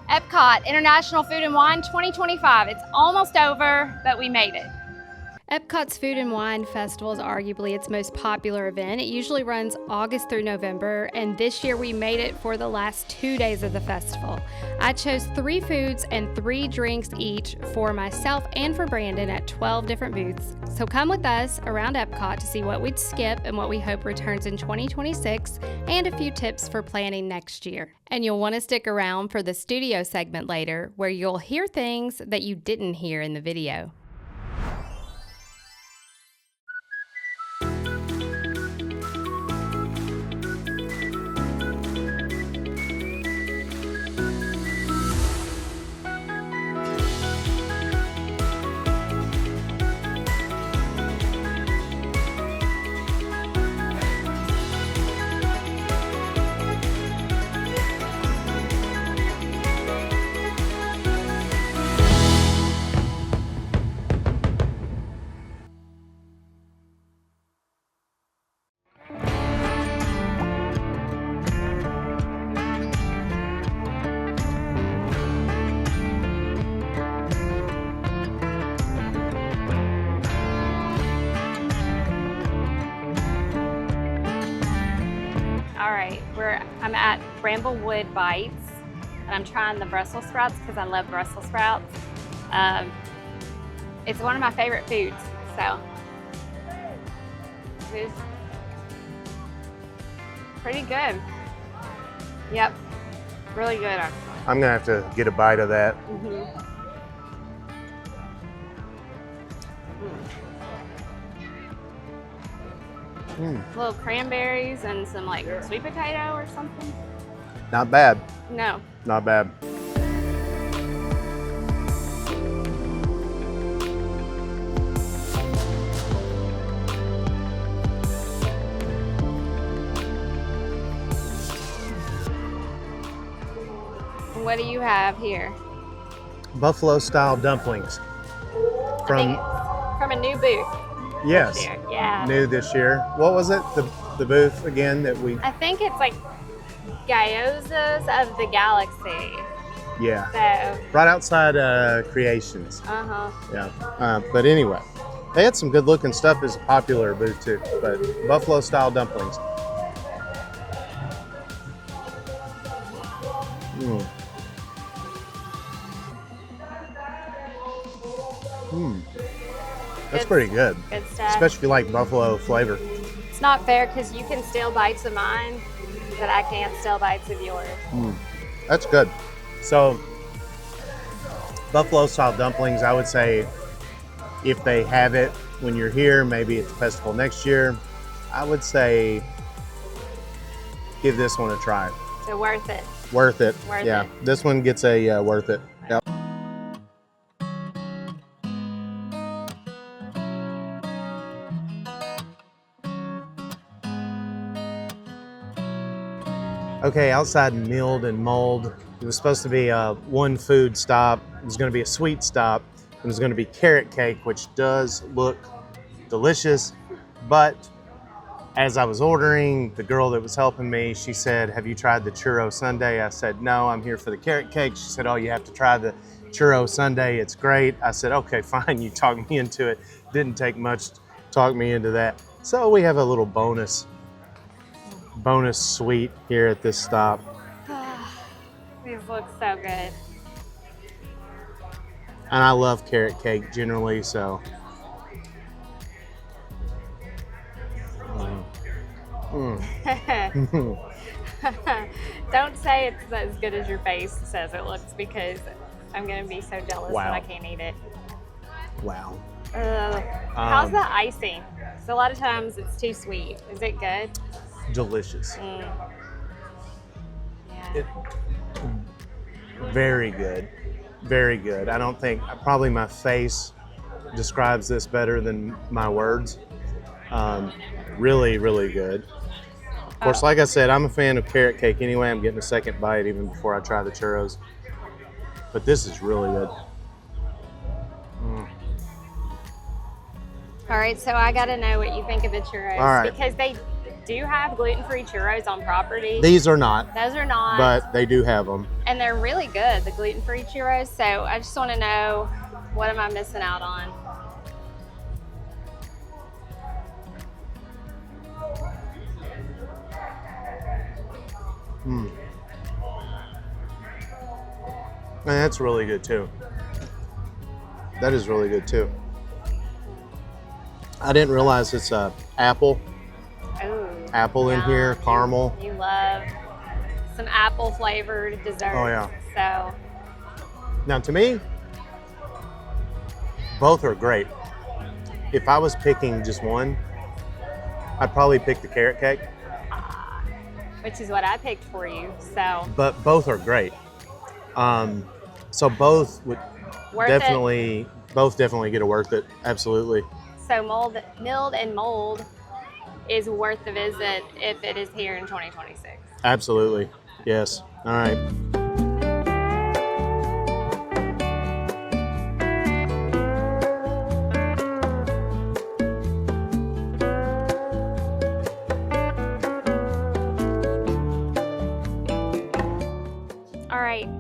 EPCOT, International Food and Wine 2025. It's almost over, but we made it. EPCOT's Food and Wine Festival is arguably its most popular event. It usually runs August through November, and this year we made it for the last 2 days of the festival. I chose 3 foods and 3 drinks each for myself and for Brandon at 12 different booths. So come with us around EPCOT to see what we'd skip and what we hope returns in 2026, and a few tips for planning next year. And you'll want to stick around for the studio segment later, where you'll hear things that you didn't hear in the video. All right, I'm at Bramblewood Bites, and I'm trying the Brussels sprouts because I love Brussels sprouts. It's one of my favorite foods, so it's pretty good. Yep, really good actually. I'm gonna have to get a bite of that. Little cranberries and some like sweet potato or something. Not bad. No. Not bad. What do you have here? Buffalo style dumplings. From a new booth. Yes. Yeah. New this year. What was it? The booth again that we... I think it's like Gyozas of the Galaxy. Yeah. So. Right outside Creations. Uh-huh. Yeah. But anyway, they had some good looking stuff as a popular booth too. But buffalo style dumplings. That's pretty good. Good stuff. Especially if you like buffalo flavor. It's not fair because you can steal bites of mine, but I can't steal bites of yours. That's good. So, buffalo style dumplings, I would say if they have it when you're here, maybe at the festival next year, I would say give this one a try. So worth it. Worth it. Worth yeah. it. This one gets a worth it. Yep. Okay, outside Milled and Mold, it was supposed to be a one food stop. It was going to be a sweet stop. It was going to be carrot cake, which does look delicious. But as I was ordering, the girl that was helping me, she said, "Have you tried the churro sundae?" I said, "No, I'm here for the carrot cake." She said, "Oh, you have to try the churro sundae. It's great." I said, "Okay, fine." You talked me into it. Didn't take much to talk me into that. So we have a little bonus sweet here at this stop. These look so good. And I love carrot cake generally, so. Don't say it's as good as your face says it looks, because I'm going to be so jealous that I can't eat it. Wow. How's the icing? So a lot of times it's too sweet. Is it good? Delicious. Yeah. Very good. Very good. I don't think, probably my face describes this better than my words. Really, really good. Of course, like I said, I'm a fan of carrot cake anyway. I'm getting a second bite even before I try the churros. But this is really good. All right, so I got to know what you think of the churros. All right. Because they do have gluten-free churros on property. These are not. Those are not. But they do have them. And they're really good, the gluten-free churros. So I just want to know, what am I missing out on? And that's really good too. That is really good too. I didn't realize it's apple. Ooh, Apple in here, caramel. You love some apple flavored desserts. Oh yeah. So now to me, both are great. If I was picking just one, I'd probably pick the carrot cake. Which is what I picked for you. So. But both are great. So both would definitely get a worth it. Absolutely. So Milled and Mold is worth the visit if it is here in 2026. Absolutely. Yes. All right.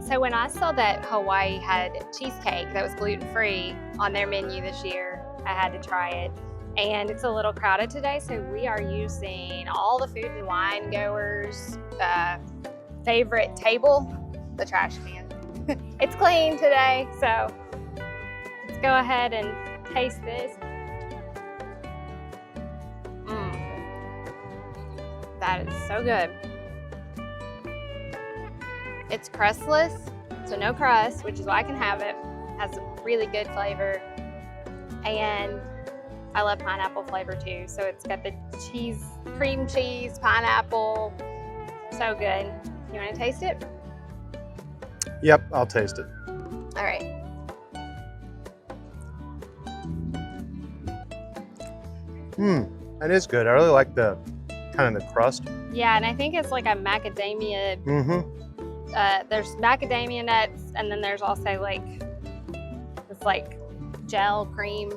So when I saw that Hawaii had cheesecake that was gluten-free on their menu this year, I had to try it. And it's a little crowded today, so we are using all the Food and Wine goers' favorite table, the trash can. It's clean today, so let's go ahead and taste this. That is so good. It's crustless, so no crust, which is why I can have it. It has a really good flavor. And I love pineapple flavor too. So it's got the cheese, cream cheese, pineapple. So good. You want to taste it? Yep, I'll taste it. All right. That is good. I really like the kind of the crust. Yeah, and I think it's like a macadamia. There's macadamia nuts, and then there's also like this like gel cream.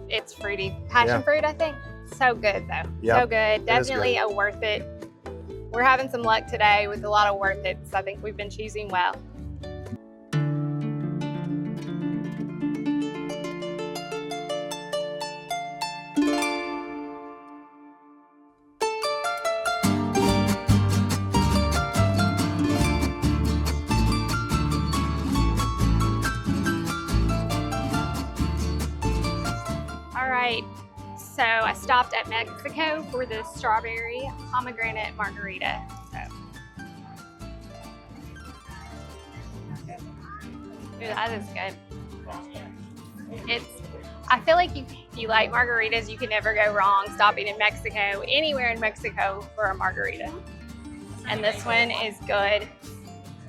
It's fruity, passion fruit, I think. So good though. Yep. So good. Definitely a worth it. We're having some luck today with a lot of worth it. So I think we've been choosing well. So I stopped at Mexico for the strawberry pomegranate margarita. Ooh, that is good. I feel like if you like margaritas, you can never go wrong stopping in Mexico, anywhere in Mexico for a margarita. And this one is good.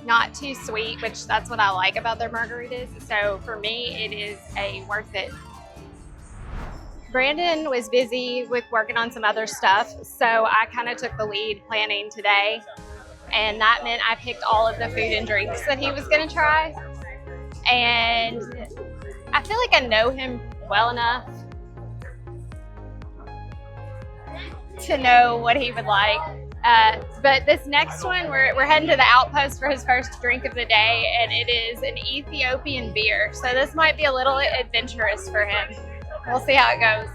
Not too sweet, which that's what I like about their margaritas. So for me, it is a worth it. Brandon was busy with working on some other stuff, so I kind of took the lead planning today, and that meant I picked all of the food and drinks that he was going to try. And I feel like I know him well enough to know what he would like. But this next one, we're heading to the Outpost for his first drink of the day, and it is an Ethiopian beer. So this might be a little adventurous for him. We'll see how it goes.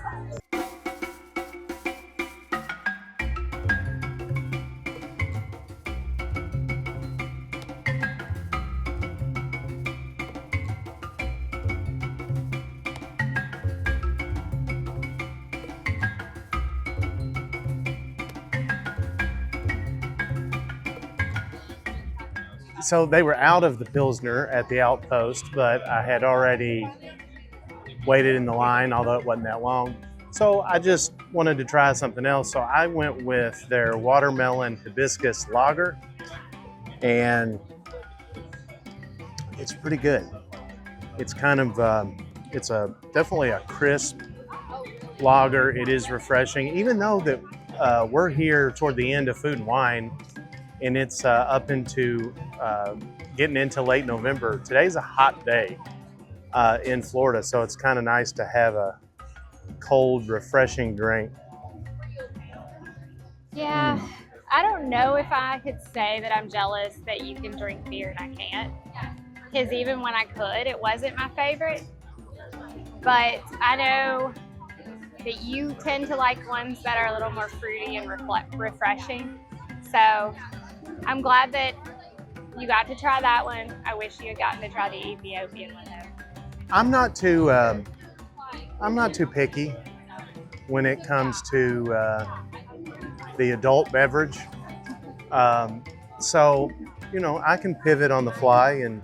So they were out of the Pilsner at the Outpost, but I had already waited in the line, although it wasn't that long. So I just wanted to try something else. So I went with their watermelon hibiscus lager, and it's pretty good. It's kind of, definitely a crisp lager. It is refreshing, even though that we're here toward the end of Food and Wine, and it's up into getting into late November. Today's a hot day in Florida, so it's kind of nice to have a cold, refreshing drink. Yeah, I don't know if I could say that I'm jealous that you can drink beer and I can't. Because even when I could, it wasn't my favorite. But I know that you tend to like ones that are a little more fruity and refreshing. So I'm glad that you got to try that one. I wish you had gotten to try the Ethiopian one though. I'm not too picky when it comes to the adult beverage. So, you know, I can pivot on the fly, and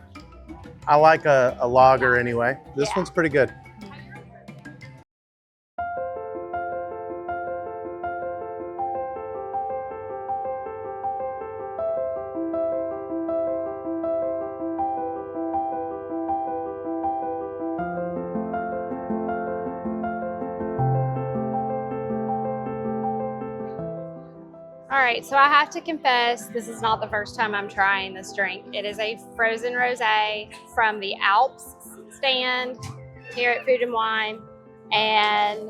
I like a lager anyway. This one's pretty good. All right, so I have to confess, this is not the first time I'm trying this drink. It is a frozen rosé from the Alps stand here at Food and Wine, and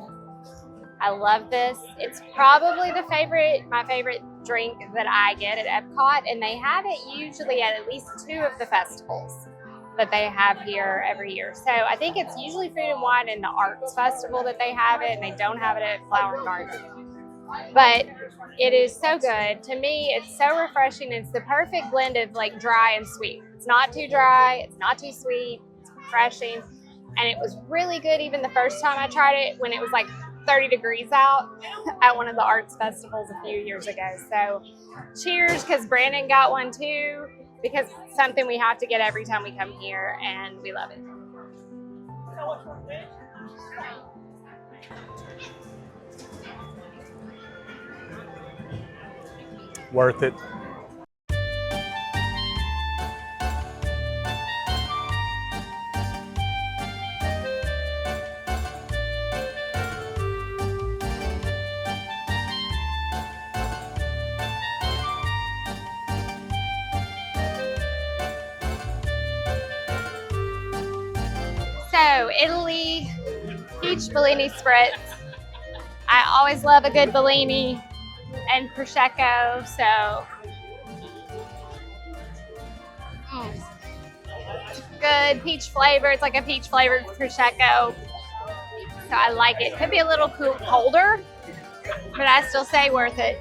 I love this. It's probably my favorite drink that I get at EPCOT, and they have it usually at least 2 of the festivals that they have here every year. So I think it's usually Food and Wine and the Arts Festival that they have it, and they don't have it at Flower and Garden. But it is so good. To me, it's so refreshing. It's the perfect blend of like dry and sweet. It's not too dry, it's not too sweet, it's refreshing. And it was really good even the first time I tried it when it was like 30 degrees out at one of the arts festivals a few years ago. So cheers, because Brandon got one too, because it's something we have to get every time we come here and we love it. Worth it. So Italy, peach Bellini spritz. I always love a good Bellini and Prosecco, so good peach flavor. It's like a peach flavored Prosecco, so I like it. Could be a little colder, but I still say worth it.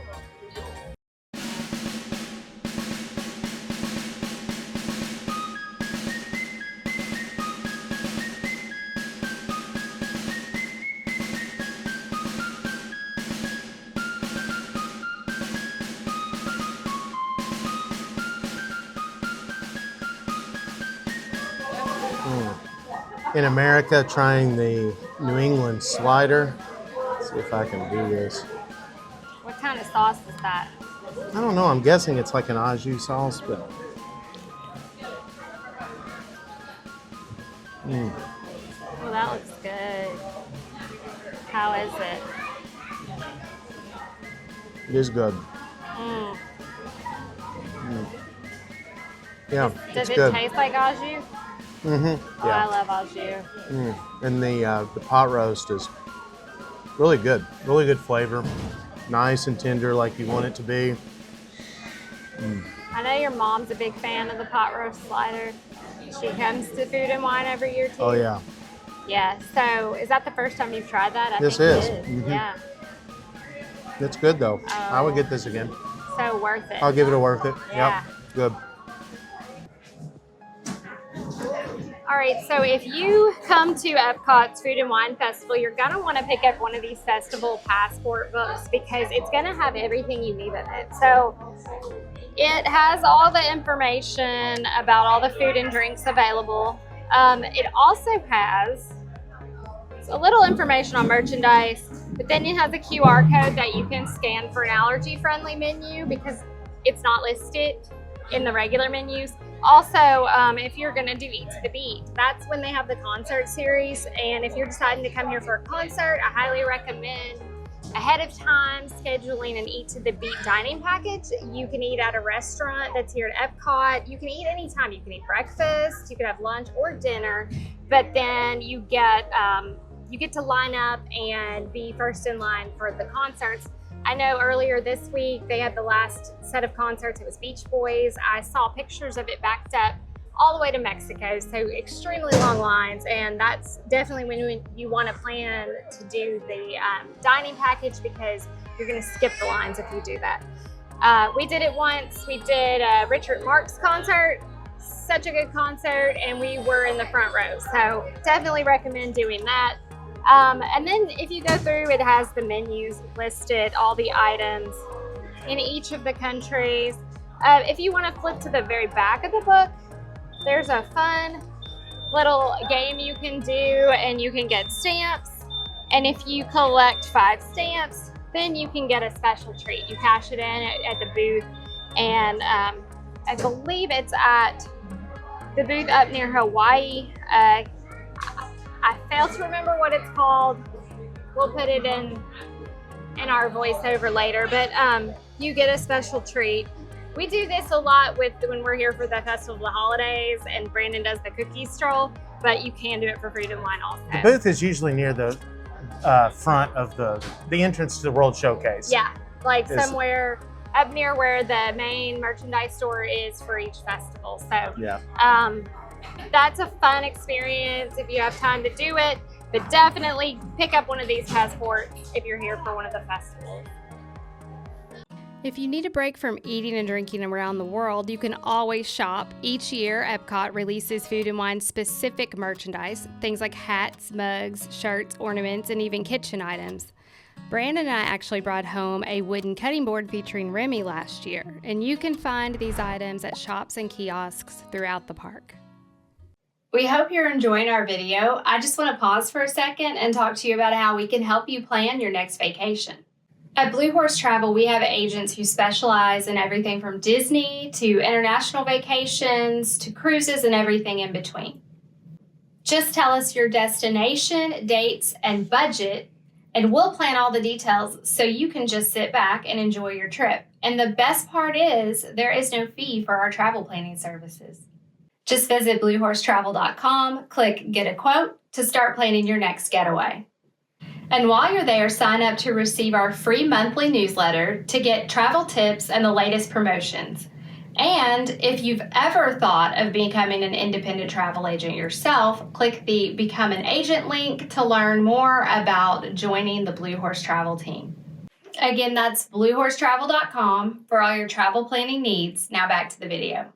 In America, trying the New England slider. Let's see if I can do this. What kind of sauce is that? I don't know. I'm guessing it's like an au jus sauce, but. Well, that looks good. How is it? It is good. Yeah, Does it's it good. taste like au jus? Mm-hmm. Oh, Yeah. I love au jus. And the pot roast is really good. Really good flavor. Nice and tender like you want it to be. I know your mom's a big fan of the pot roast slider. She comes to Food and Wine every year too. Oh yeah. Yeah. So is that the first time you've tried that? This think is. it is. Mhm. Yeah. It's good though. I would get this again. So worth it. I'll give it a worth it. Yeah. Yep. Good. All right, so if you come to EPCOT's Food and Wine Festival, you're gonna wanna pick up one of these festival passport books because it's gonna have everything you need in it. So it has all the information about all the food and drinks available. It also has a little information on merchandise, but then it has a QR code that you can scan for an allergy-friendly menu because it's not listed in the regular menus. Also, if you're gonna do Eat to the Beat, that's when they have the concert series. And if you're deciding to come here for a concert, I highly recommend ahead of time scheduling an Eat to the Beat dining package. You can eat at a restaurant that's here at EPCOT. You can eat anytime. You can eat breakfast, you can have lunch or dinner, but then you get to line up and be first in line for the concerts. I know earlier this week they had the last set of concerts. It was Beach Boys. I saw pictures of it backed up all the way to Mexico, so extremely long lines, and that's definitely when you want to plan to do the dining package, because you're going to skip the lines if you do that. We did it once. We did Richard Marx concert. Such a good concert, and we were in the front row, so definitely recommend doing that. And then if you go through, it has the menus listed, all the items in each of the countries. If you want to flip to the very back of the book, there's a fun little game you can do, and you can get stamps. And if you collect 5 stamps, then you can get a special treat. You cash it in at the booth, and I believe it's at the booth up near Hawaii. I fail to remember what it's called. We'll put it in our voiceover later, but you get a special treat. We do this a lot when we're here for the Festival of the Holidays, and Brandon does the cookie stroll, but you can do it for Food and Wine also. The booth is usually near the front of the entrance to the World Showcase. Yeah, like somewhere up near where the main merchandise store is for each festival. So yeah, that's a fun experience if you have time to do it, but definitely pick up one of these passports if you're here for one of the festivals. If you need a break from eating and drinking around the world, you can always shop. Each year, EPCOT releases Food and Wine specific merchandise, things like hats, mugs, shirts, ornaments, and even kitchen items. Brandon and I actually brought home a wooden cutting board featuring Remy last year, and you can find these items at shops and kiosks throughout the park. We hope you're enjoying our video. I just want to pause for a second and talk to you about how we can help you plan your next vacation. At Blue Horse Travel, we have agents who specialize in everything from Disney to international vacations to cruises and everything in between. Just tell us your destination, dates, and budget, and we'll plan all the details so you can just sit back and enjoy your trip. And the best part is there is no fee for our travel planning services. Just visit bluehorsetravel.com, click Get a Quote to start planning your next getaway. And while you're there, sign up to receive our free monthly newsletter to get travel tips and the latest promotions. And if you've ever thought of becoming an independent travel agent yourself, click the Become an Agent link to learn more about joining the Blue Horse Travel team. Again, that's bluehorsetravel.com for all your travel planning needs. Now back to the video.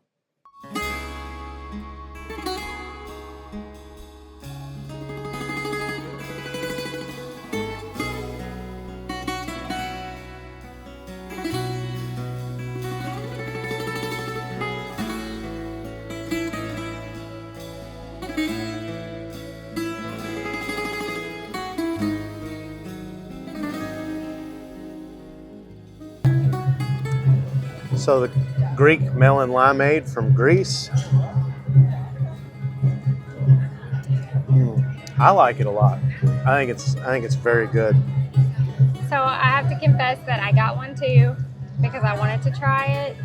So the Greek melon limeade from Greece. I like it a lot. I think it's very good. So I have to confess that I got one too because I wanted to try it.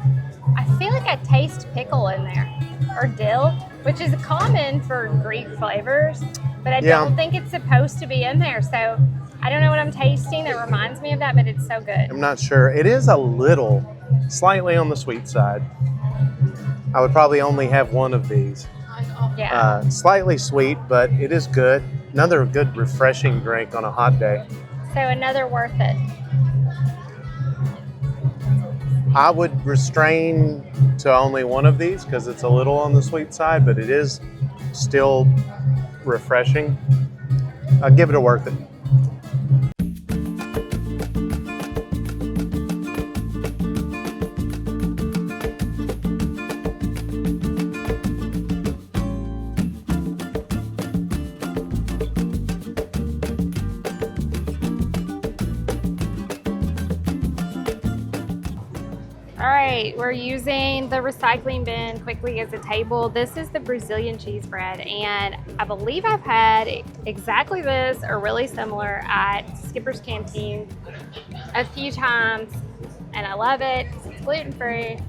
I feel like I taste pickle in there, or dill, which is common for Greek flavors, but I don't think it's supposed to be in there. So I don't know what I'm tasting that reminds me of that, but it's so good. I'm not sure. It is slightly on the sweet side. I would probably only have one of these. Yeah. Slightly sweet, but it is good. Another good refreshing drink on a hot day. So another worth it. I would restrain to only one of these because it's a little on the sweet side, but it is still refreshing. I'll give it a worth it. All right, we're using the recycling bin quickly as a table. This is the Brazilian cheese bread, and I believe I've had exactly this or really similar at Skipper's Canteen a few times, and I love it. It's gluten-free.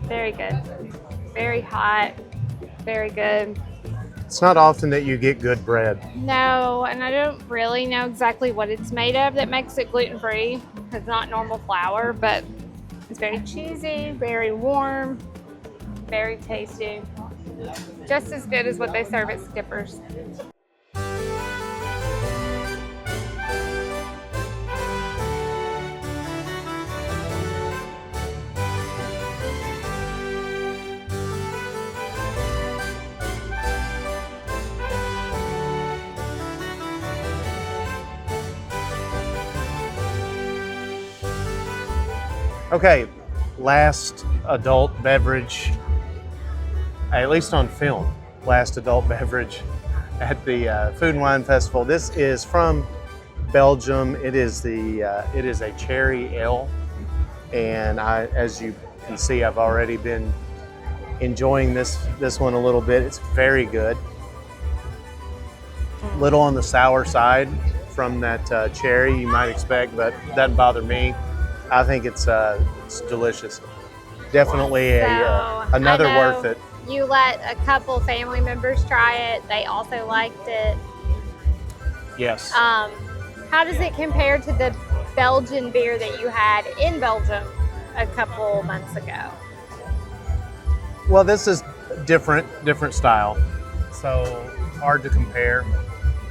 Very good. Very hot. Very good. It's not often that you get good bread. No, and I don't really know exactly what it's made of that makes it gluten-free. It's not normal flour, but it's very cheesy, very warm, very tasty. Just as good as what they serve at Skipper's. Okay, last adult beverage, at least on film, last adult beverage at the Food and Wine Festival. This is from Belgium. It is a cherry ale, and as you can see, I've already been enjoying this one a little bit. It's very good. Little on the sour side from that cherry, you might expect, but it doesn't bother me. I think it's delicious. Definitely another worth it. You let a couple family members try it. They also liked it. Yes. How does it compare to the Belgian beer that you had in Belgium a couple months ago? Well, this is different style, so hard to compare.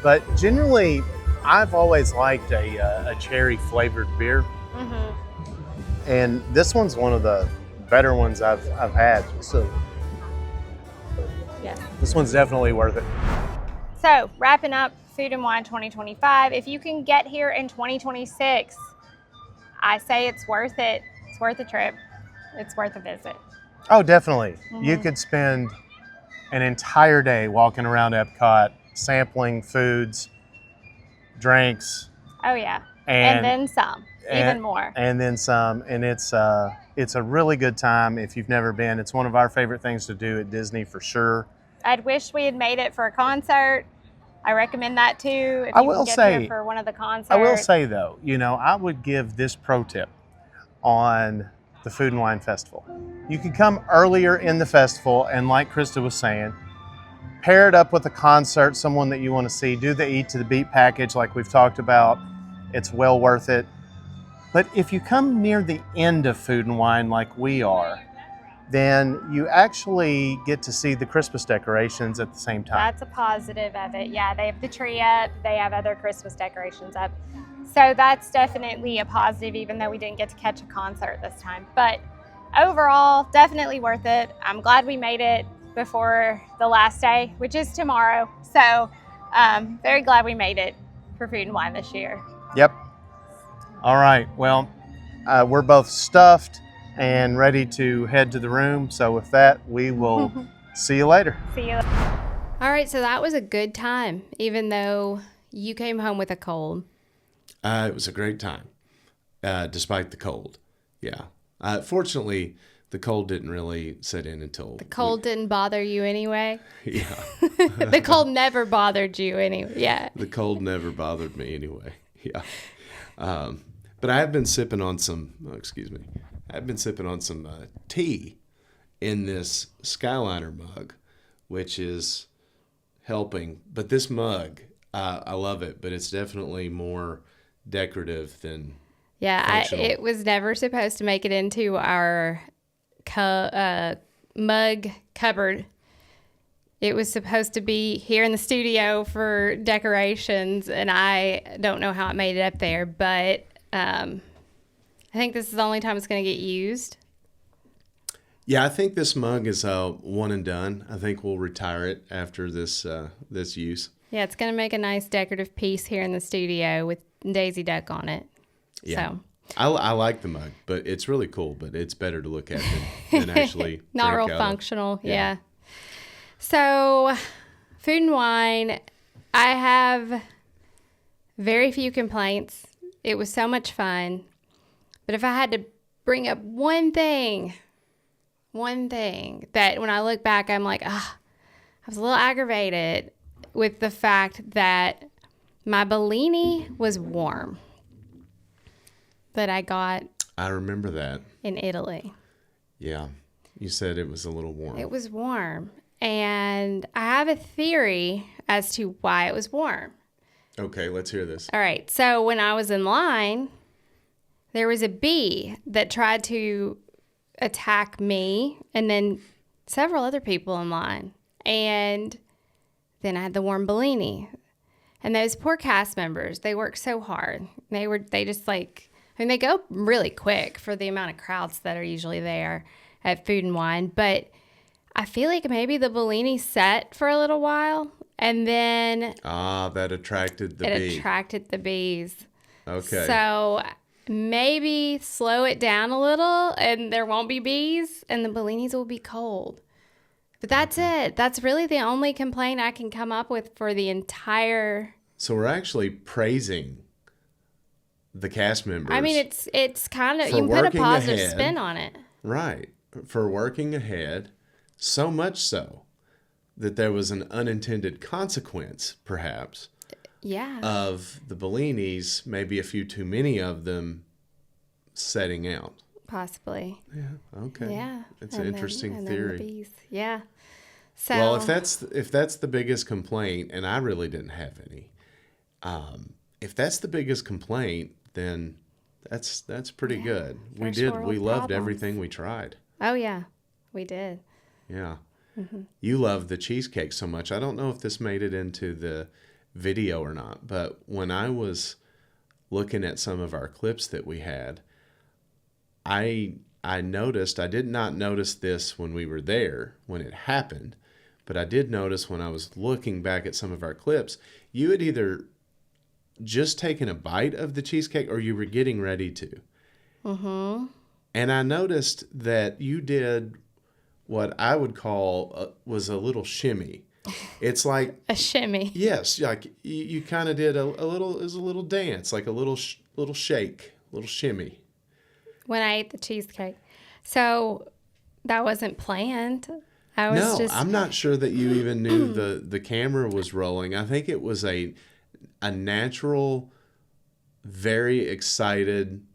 But generally, I've always liked a cherry flavored beer. Mm-hmm. And this one's one of the better ones I've had. So yeah, this one's definitely worth it. So wrapping up Food and Wine 2025, if you can get here in 2026, I say it's worth it. It's worth a trip. It's worth a visit. Oh, definitely. Mm-hmm. You could spend an entire day walking around Epcot, sampling foods, drinks. Oh yeah, and then some. Even more. And then some. And it's a really good time if you've never been. It's one of our favorite things to do at Disney for sure. I'd wish we had made it for a concert. I recommend that too. If I you will can get say, here for one of the concerts. I will say though, I would give this pro tip on the Food and Wine Festival. You can come earlier in the festival and, like Krista was saying, pair it up with a concert, someone that you want to see. Do the Eat to the Beat package like we've talked about. It's well worth it. But if you come near the end of Food and Wine like we are, then you actually get to see the Christmas decorations at the same time. That's a positive of it. Yeah, they have the tree up. They have other Christmas decorations up. So that's definitely a positive, even though we didn't get to catch a concert this time. But overall, definitely worth it. I'm glad we made it before the last day, which is tomorrow. So very glad we made it for Food and Wine this year. Yep. All right. Well, we're both stuffed and ready to head to the room. So with that, we will see you later. See you. All right. So that was a good time, even though you came home with a cold. It was a great time, despite the cold. Yeah. Fortunately, the cold didn't really set in until... The cold didn't bother you anyway? Yeah. The cold never bothered you anyway. Yeah. The cold never bothered me anyway. Yeah. But I have been sipping on some, I've been sipping on some tea in this Skyliner mug, which is helping. But this mug, I love it, but it's definitely more decorative than functional. It was never supposed to make it into our mug cupboard. It was supposed to be here in the studio for decorations, and I don't know how it made it up there, but I think this is the only time it's going to get used. Yeah, I think this mug is one and done. I think we'll retire it after this use. Yeah, it's going to make a nice decorative piece here in the studio with Daisy Duck on it. Yeah. So. I like the mug, but it's really cool, but it's better to look at than actually not drink real out functional. Yeah. So, Food and Wine, I have very few complaints. It was so much fun. But if I had to bring up one thing that when I look back, I'm like, I was a little aggravated with the fact that my Bellini was warm that I got. I remember that. In Italy. Yeah. You said it was a little warm. It was warm. and I have a theory as to why it was warm. Okay, let's hear this. All right. So when I was in line, there was a bee that tried to attack me and then several other people in line. And then I had the warm Bellini. And those poor cast members, they worked so hard. They just like, I mean, they go really quick for the amount of crowds that are usually there at Food and Wine. But I feel like maybe the Bellini set for a little while, and then that attracted the bee. It attracted the bees. Okay. So maybe slow it down a little, and there won't be bees, and the Bellinis will be cold. But that's it. That's really the only complaint I can come up with for the entire. So we're actually praising the cast members. I mean, it's kind of, for you can put a working positive ahead. spin on it. Right. For working ahead, so much so that there was an unintended consequence, perhaps, Yeah. of the Bellinis, maybe a few too many of them setting out. Possibly. Yeah. Okay. Yeah. It's an interesting theory. Then the bees. Yeah. So. Well, if that's the biggest complaint, and I really didn't have any, if that's the biggest complaint, then that's pretty good. We first did. world We loved problems. everything we tried. Oh yeah, we did. Yeah. Mm-hmm. You love the cheesecake so much. I don't know if this made it into the video or not, but when I was looking at some of our clips that we had, I noticed, I did not notice this when we were there, when it happened, but I did notice when I was looking back at some of our clips, you had either just taken a bite of the cheesecake or you were getting ready to. Mm-hmm. And I noticed that you did what I would call was a little shimmy. It's like A shimmy. yes, like you kind of did a little. It was a little dance, like a little shake, little shimmy. When I ate the cheesecake. So that wasn't planned. I was No, just. I'm not sure that you even knew the camera was rolling. I think it was a natural, very excited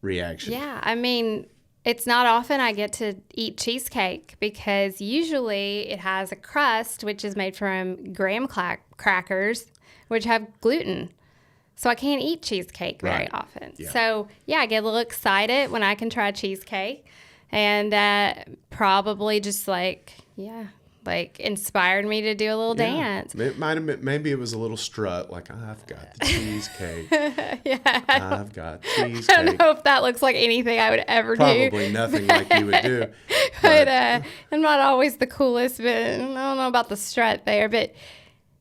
reaction. Yeah, I mean, it's not often I get to eat cheesecake because usually it has a crust, which is made from graham crackers, which have gluten. So I can't eat cheesecake very Right. often. Yeah. So, yeah, I get a little excited when I can try cheesecake. And probably just like inspired me to do a little dance. It might have been, maybe it was a little strut, like I've got the cheesecake. Yeah. I've got I don't cheesecake. know if that looks like anything I would ever do. Probably nothing like you would do. But I'm not always the coolest, but I don't know about the strut there. But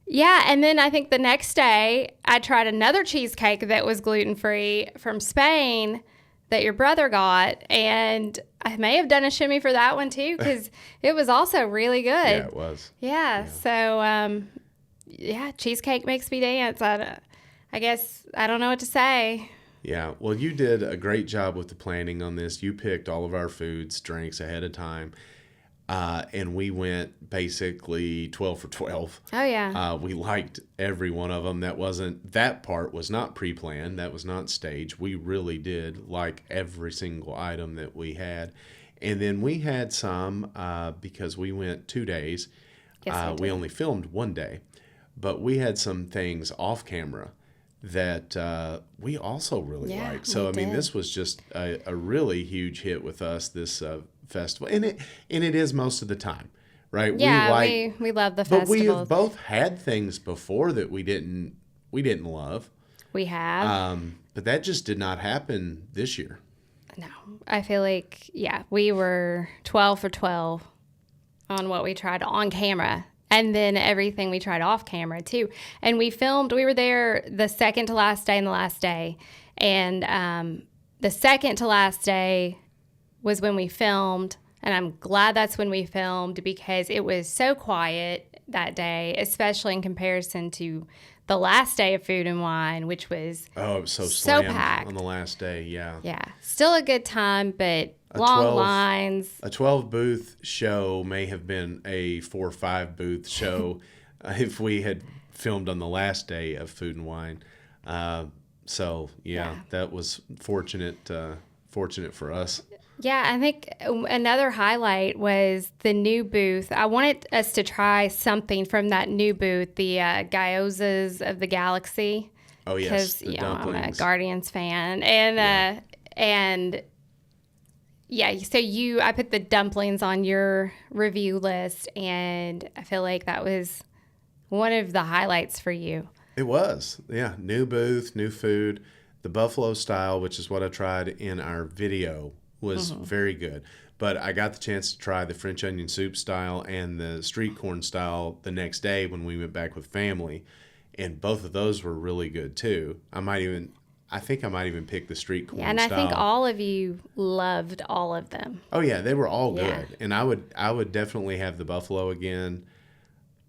yeah, and then I think the next day I tried another cheesecake that was gluten-free from Spain that your brother got, and I may have done a shimmy for that one too because it was also really good. Yeah, it was. Yeah. So, cheesecake makes me dance. I guess I don't know what to say. Yeah, well, you did a great job with the planning on this. You picked all of our foods, drinks ahead of time, and we went basically 12 for 12. Oh, yeah. We liked every one of them. That part was not pre-planned. That was not staged. We really did like every single item that we had. And then we had some, because we went 2 days. Yes, we we did. only filmed 1 day. But we had some things off camera that we also really Yeah, liked. So, we I mean, did. this was just a really huge hit with us, this festival. And it is most of the time, right? Yeah, we we love the but we festivals. have both had things before that we didn't love. We have. But that just did not happen this year. No, I feel like, yeah, we were 12 for 12 on what we tried on camera. And then everything we tried off camera too. And we were there the second to last day and the last day. And the second to last day was when we filmed. And I'm glad that's when we filmed because it was so quiet that day, especially in comparison to the last day of Food and Wine, which was Oh, it was so So slammed packed. on the last day, yeah. yeah, still a good time, but A long 12 lines. A 12 booth show may have been a 4 or 5 booth show if we had filmed on the last day of Food and Wine. So, yeah, Yeah. that was fortunate for us. Yeah, I think another highlight was the new booth. I wanted us to try something from that new booth, the Gyozas of the Galaxy. Oh yes, the I'm a dumplings. Guardians fan, and yeah. So I put the dumplings on your review list, and I feel like that was one of the highlights for you. It was, yeah. New booth, new food. The buffalo style, which is what I tried in our video, was very good. But I got the chance to try the French onion soup style and the street corn style the next day when we went back with family, and both of those were really good too. I think I might even pick the street corn Yeah, and style. I think all of you loved all of them. Oh yeah, they were all good, Yeah. and I would definitely have the buffalo again.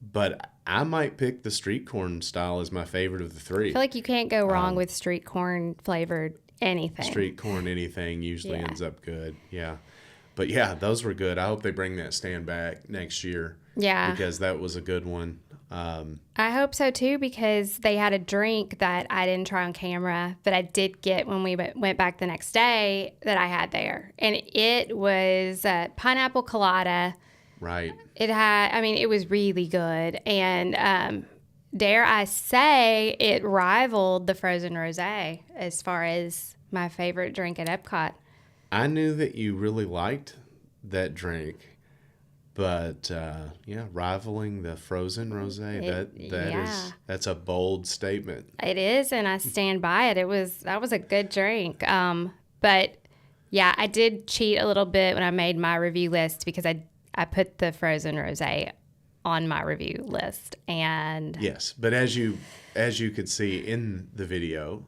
But I might pick the street corn style as my favorite of the three. I feel like you can't go wrong with street corn flavored anything. Street corn anything usually Yeah. ends up good. Yeah. But yeah, those were good. I hope they bring that stand back next year. Yeah. Because that was a good one. I hope so too, because they had a drink that I didn't try on camera, but I did get when we went back the next day that I had there. And it was pineapple colada. Right. It was really good. And dare I say, it rivaled the frozen rosé as far as my favorite drink at Epcot. I knew that you really liked that drink. But rivaling the frozen rosé, that's a bold statement. It is, and I stand by it. That was a good drink. But yeah, I did cheat a little bit when I made my review list because I put the frozen rosé on my review list. And yes, but as you could see in the video,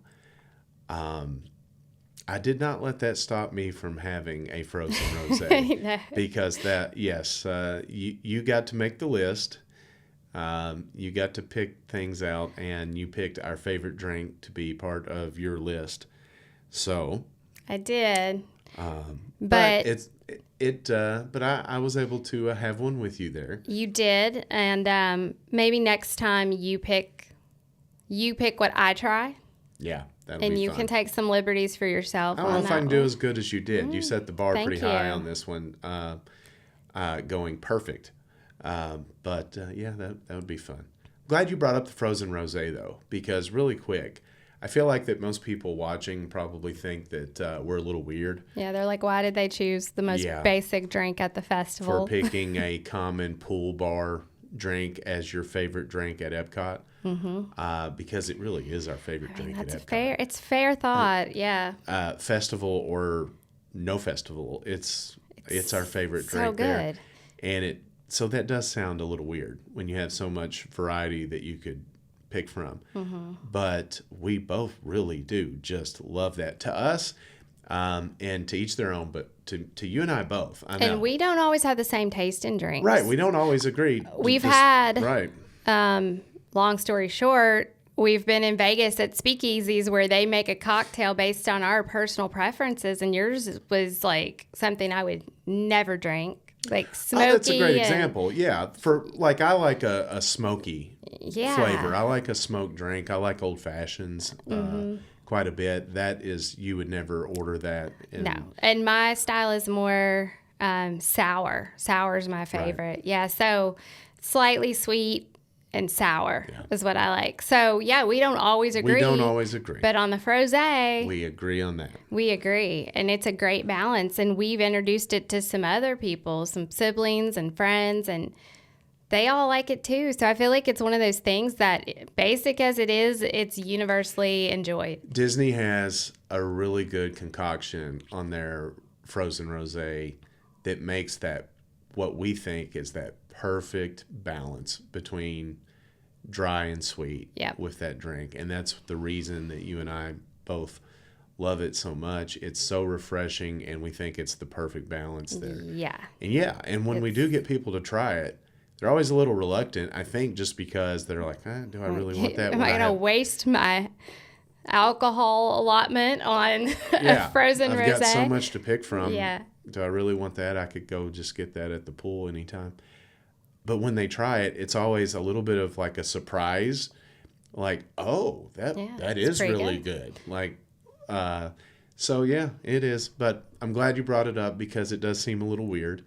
I did not let that stop me from having a frozen rosé because you got to make the list. You got to pick things out, and you picked our favorite drink to be part of your list. So I did, but I was able to have one with you there. You did, and maybe next time you pick what I try. Yeah. And you can take some liberties for yourself. I don't know if I can do as good as you did. You set the bar Thank pretty high you. on this one, going perfect. But that would be fun. Glad you brought up the frozen rosé though, because really quick, I feel like that most people watching probably think that we're a little weird. Yeah, they're like, why did they choose the most basic drink at the festival? For picking a common pool bar drink as your favorite drink at Epcot. Because it really is our favorite drink at Epcot. It's fair thought, yeah. Festival or no festival, it's our favorite drink so there. good. And so that does sound a little weird when you have so much variety that you could pick from. But we both really do just love that. To us, and to each their own, but to you and I both. I know. And we don't always have the same taste in drinks. Right, we don't always agree. Right. Long story short, we've been in Vegas at speakeasies where they make a cocktail based on our personal preferences, and yours was like something I would never drink, like smoky. That's a great example. Yeah, I like a smoky flavor. I like a smoked drink. I like old fashions quite a bit. That is, you would never order that. No, and my style is more sour. Sour is my favorite. Right. Yeah, so slightly sweet and sour is what I like. So, yeah, we don't always agree. But on the frosé, we agree on that. We agree. And it's a great balance. And we've introduced it to some other people, some siblings and friends, and they all like it too. So I feel like it's one of those things that, basic as it is, it's universally enjoyed. Disney has a really good concoction on their frozen rosé that makes that what we think is that perfect balance between dry and sweet with that drink. And that's the reason that you and I both love it so much. It's so refreshing, and we think it's the perfect balance there. Yeah. And when we do get people to try it, they're always a little reluctant, I think, just because they're like, do I really want that? Am I going to waste my alcohol allotment on a frozen rosé? I've got so much to pick from. Yeah. Do I really want that? I could go just get that at the pool anytime. But when they try it, it's always a little bit of like a surprise. Like, oh, that is really good. Like, So yeah, it is. But I'm glad you brought it up because it does seem a little weird,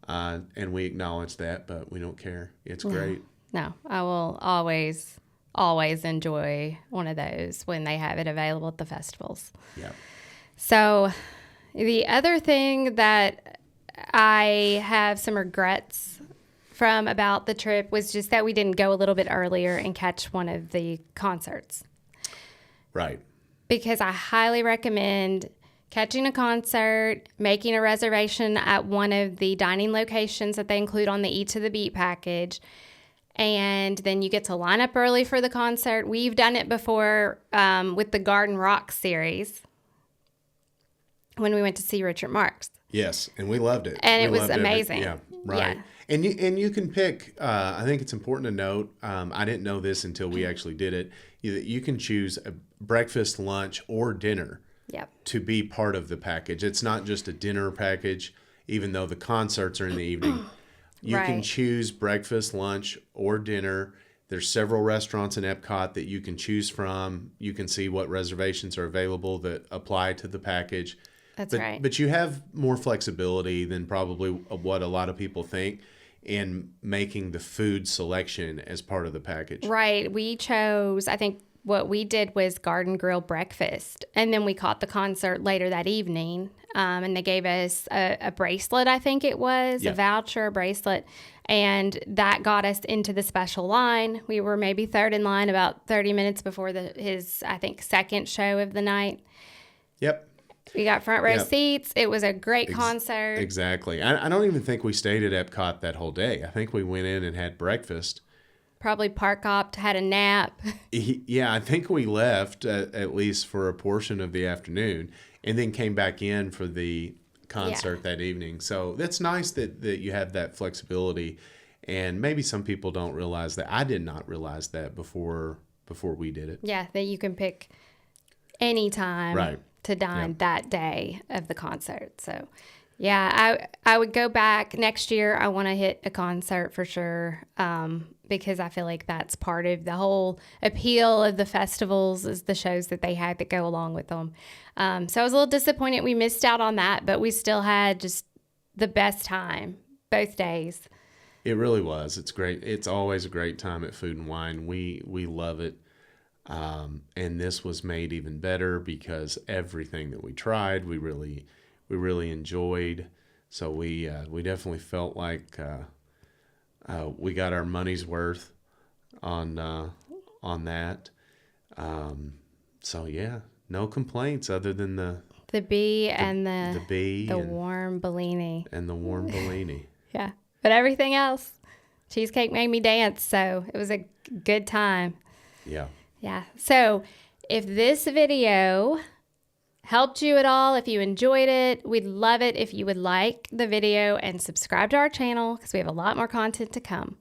and we acknowledge that, but we don't care. It's great. No, I will always enjoy one of those when they have it available at the festivals. Yeah. So the other thing that I have some regrets from about the trip was just that we didn't go a little bit earlier and catch one of the concerts. Right. Because I highly recommend catching a concert, making a reservation at one of the dining locations that they include on the Eat to the Beat package, and then you get to line up early for the concert. We've done it before with the Garden Rock series when we went to see Richard Marx. Yes, and we loved it. And we it was loved amazing. Yeah, right. Yeah. And you can pick. I think it's important to note. I didn't know this until we actually did it. You can choose a breakfast, lunch, or dinner. Yep. To be part of the package. It's not just a dinner package, even though the concerts are in the evening. You can choose breakfast, lunch, or dinner. There's several restaurants in EPCOT that you can choose from. You can see what reservations are available that apply to the package. That's but, right. But you have more flexibility than probably what a lot of people think in making the food selection as part of the package. Right. We chose, I think what we did was Garden Grill breakfast. And then we caught the concert later that evening. And they gave us a bracelet, I think it was, a voucher, a bracelet. And that got us into the special line. We were maybe third in line about 30 minutes before his, I think, second show of the night. Yep. We got front row seats. It was a great concert. Exactly. I don't even think we stayed at EPCOT that whole day. I think we went in and had breakfast. Probably park hopped, had a nap. Yeah, I think we left at least for a portion of the afternoon and then came back in for the concert that evening. So that's nice that you have that flexibility. And maybe some people don't realize that. I did not realize that before we did it. Yeah, that you can pick any time to dine that day of the concert. So, yeah, I would go back next year. I want to hit a concert for sure because I feel like that's part of the whole appeal of the festivals is the shows that they had that go along with them. So I was a little disappointed we missed out on that, but we still had just the best time both days. It really was. It's great. It's always a great time at Food and Wine. We love it. And this was made even better because everything that we tried, we really enjoyed. So we definitely felt like we got our money's worth on that. So yeah, no complaints other than the bee and the bee, the warm Bellini and the warm Bellini. Yeah, but everything else, cheesecake made me dance. So it was a good time. Yeah. Yeah. So if this video helped you at all, if you enjoyed it, we'd love it if you would like the video and subscribe to our channel because we have a lot more content to come.